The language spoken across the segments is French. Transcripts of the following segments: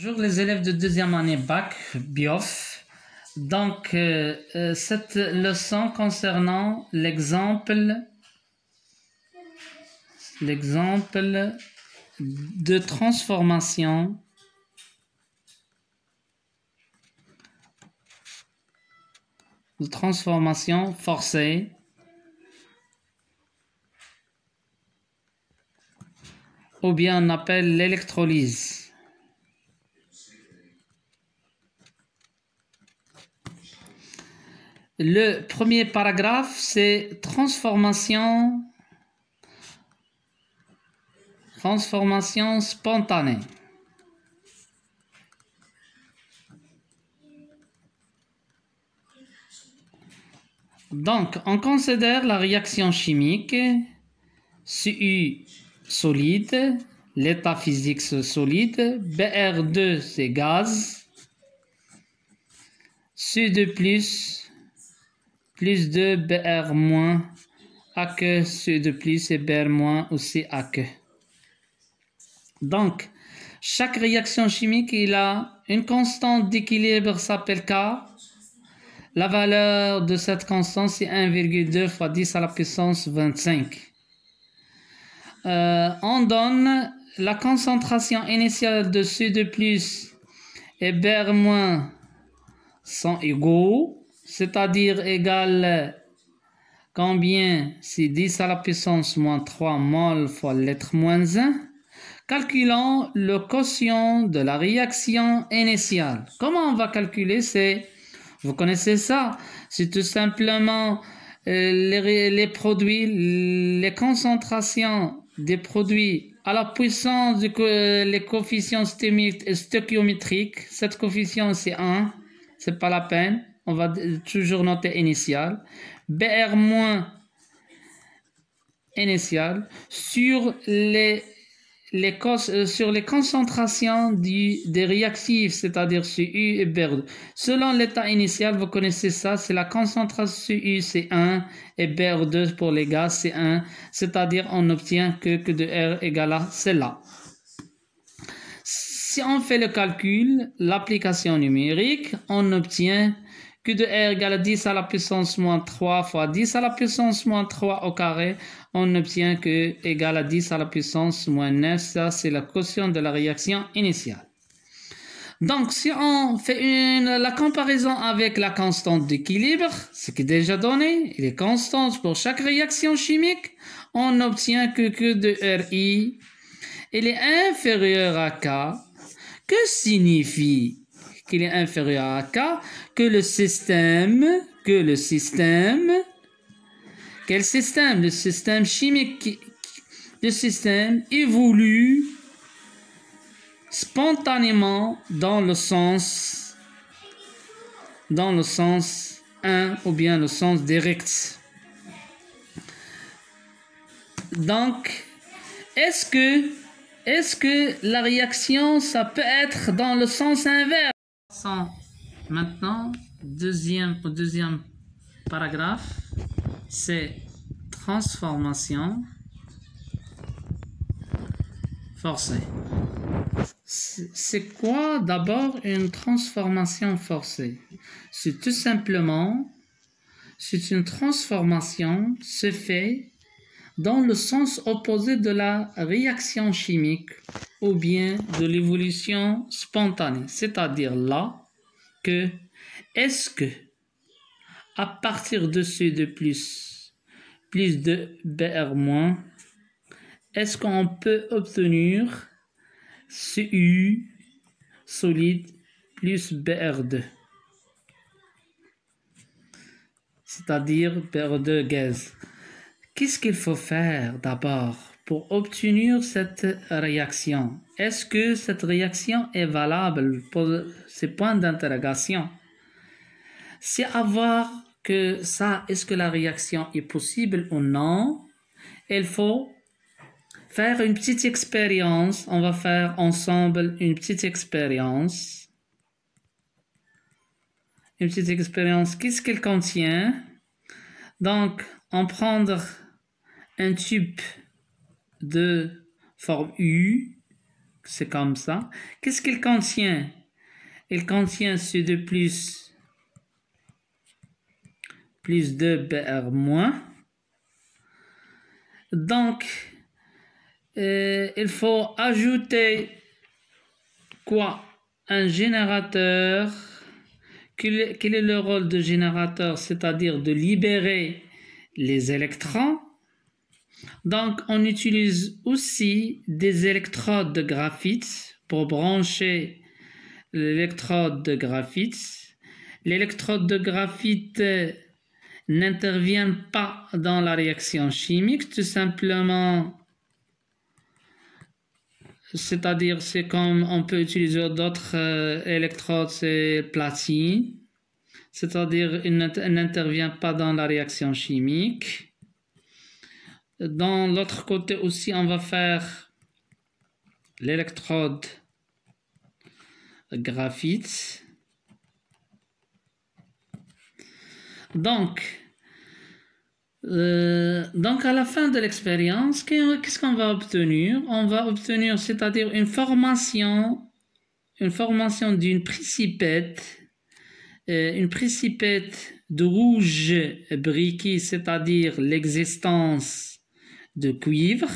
Bonjour les élèves de deuxième année bac BIOF. Donc, cette leçon concernant l'exemple de transformation forcée ou bien on appelle l'électrolyse. Le premier paragraphe, c'est transformation spontanée. Donc, on considère la réaction chimique Cu solide, l'état physique solide, Br2 c'est gaz, Cu2 plus 2 Br moins, aqueux, Cu2 plus et Br moins aussi aqueux. Donc, chaque réaction chimique, il a une constante d'équilibre s'appelle K. La valeur de cette constante, c'est 1,2 fois 10 à la puissance 25. On donne la concentration initiale de Cu2 et Br- sont égaux, c'est-à-dire égal combien? C'est 10 à la puissance moins 3 mol fois lettre moins 1. Calculons le quotient de la réaction initiale. Comment on va calculer? Vous connaissez ça, c'est tout simplement les produits, les concentrations des produits à la puissance les coefficients stöchiométriques. Cette coefficient c'est 1, c'est pas la peine, on va toujours noter initial. Br moins initial sur les concentrations des réactifs, c'est-à-dire Cu et Br2. Selon l'état initial, vous connaissez ça, c'est la concentration Cu c'est 1 et Br2 pour les gaz c'est 1, c'est-à-dire on obtient que Q de R égale à celle-là. Si on fait le calcul, l'application numérique, on obtient Q de R égale à 10 à la puissance moins 3 fois 10 à la puissance moins 3 au carré, on obtient que égale à 10 à la puissance moins 9, ça c'est la quotient de la réaction initiale. Donc si on fait la comparaison avec la constante d'équilibre, ce qui est déjà donné, il est constante pour chaque réaction chimique, on obtient que Q de RI, il est inférieur à K. Que signifie qu'il est inférieur à K? Quel système? Le système chimique, le système évolue spontanément dans le sens 1 ou bien le sens direct. Donc, est-ce que la réaction, ça peut être dans le sens inverse? Maintenant, au deuxième paragraphe, c'est transformation forcée. C'est quoi d'abord une transformation forcée? C'est tout simplement, c'est une transformation se fait dans le sens opposé de la réaction chimique ou bien de l'évolution spontanée. C'est-à-dire là que, est-ce que à partir de Cu2 plus de Br moins, est-ce qu'on peut obtenir Cu solide plus Br2, c'est-à-dire Br2 gaz? Qu'est-ce qu'il faut faire d'abord pour obtenir cette réaction? Est-ce que cette réaction est valable? Pour ces points d'interrogation. C'est à voir que ça, est-ce que la réaction est possible ou non? Il faut faire une petite expérience. On va faire ensemble une petite expérience. Une petite expérience. Qu'est-ce qu'elle contient? Donc, on prendre un tube de forme U, c'est comme ça. Qu'est-ce qu'il contient? Il contient Cu2 plus 2Br moins. Donc, il faut ajouter quoi? Un générateur. Quel est le rôle de générateur? C'est-à-dire de libérer les électrons. Donc, on utilise aussi des électrodes de graphite pour brancher l'électrode de graphite. L'électrode de graphite n'intervient pas dans la réaction chimique, tout simplement. C'est-à-dire, c'est comme on peut utiliser d'autres électrodes, c'est platine. C'est-à-dire, il n'intervient pas dans la réaction chimique. Dans l'autre côté aussi, on va faire l'électrode graphite. Donc, à la fin de l'expérience, qu'est-ce qu'on va obtenir? On va obtenir, c'est-à-dire une formation d'une précipette, une précipette de rouge briquet, c'est-à-dire l'existence de cuivre,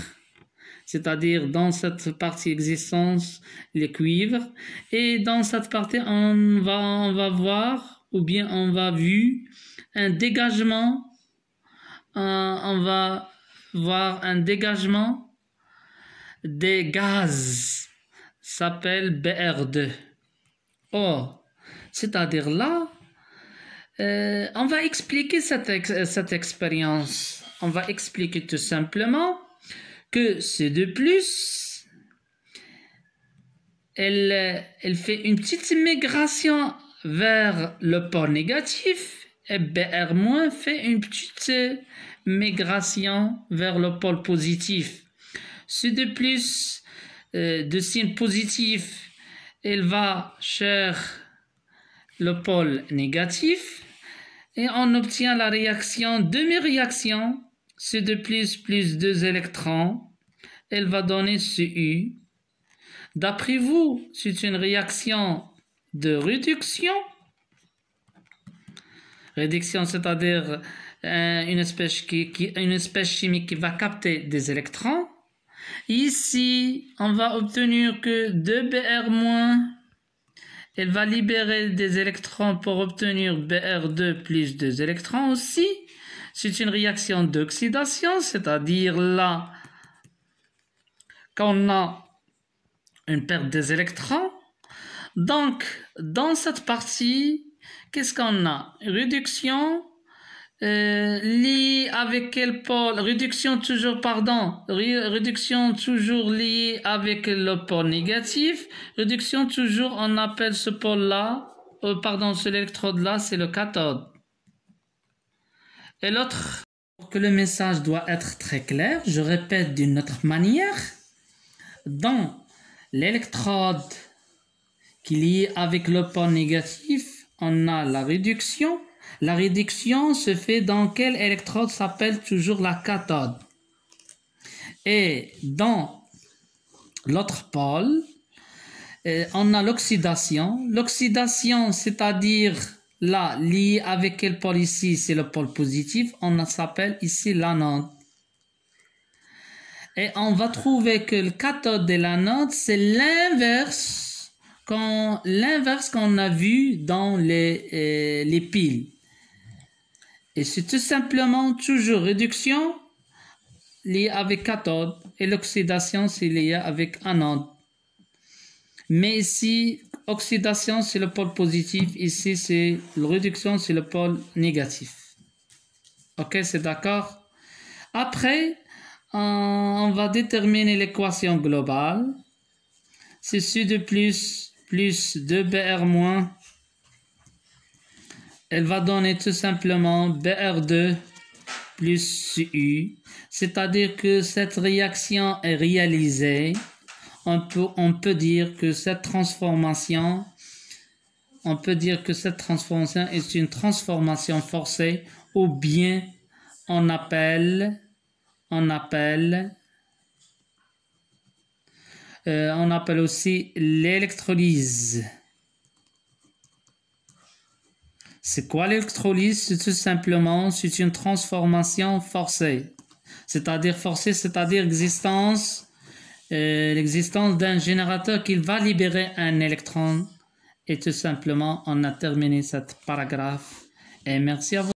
c'est-à-dire dans cette partie existence le cuivre, et dans cette partie on va voir, ou bien on va voir un dégagement. On va voir un dégagement des gaz, s'appelle BR2. Or, c'est-à-dire là, on va expliquer cette expérience. On va expliquer tout simplement que C2+, elle fait une petite migration vers le pôle négatif, et BR- fait une petite migration vers le pôle positif. C2+, de signe positif, il va vers le pôle négatif et on obtient la réaction, demi-réaction, C2+, plus 2 électrons, elle va donner Cu. D'après vous, c'est une réaction de réduction. Réduction, c'est-à-dire une espèce chimique qui va capter des électrons. Ici, on va obtenir que 2Br-, elle va libérer des électrons pour obtenir Br2 plus 2 électrons aussi. C'est une réaction d'oxydation, c'est-à-dire là, qu'on a une perte des électrons. Donc, dans cette partie, qu'est-ce qu'on a? Réduction liée avec quel pôle? Réduction toujours liée avec le pôle négatif. Réduction toujours, on appelle ce pôle-là, ce électrode-là, c'est le cathode. Et l'autre, pour que le message doit être très clair, je répète d'une autre manière. Dans l'électrode qui est lié avec le pôle négatif, on a la réduction. La réduction se fait dans quelle électrode s'appelle toujours la cathode. Et dans l'autre pôle, on a l'oxydation. L'oxydation, c'est-à-dire là, lié avec quel pôle ici, c'est le pôle positif, on s'appelle ici l'anode. Et on va trouver que le cathode de l'anode, c'est l'inverse qu'on a vu dans les piles. Et c'est tout simplement toujours réduction liée avec cathode et l'oxydation c'est lié avec anode. Mais ici, oxydation c'est le pôle positif, ici c'est réduction c'est le pôle négatif. Ok, c'est d'accord? Après, on va déterminer l'équation globale. C'est Cu2 plus 2Br-, elle va donner tout simplement Br2 plus Cu. C'est-à-dire que cette réaction est réalisée. On peut dire que cette transformation est une transformation forcée, ou bien on appelle On appelle aussi l'électrolyse. C'est quoi l'électrolyse? C'est tout simplement, c'est une transformation forcée. C'est-à-dire forcée, c'est-à-dire l'existence d'un générateur qui va libérer un électron. Et tout simplement, on a terminé cette paragraphe. Et merci à vous.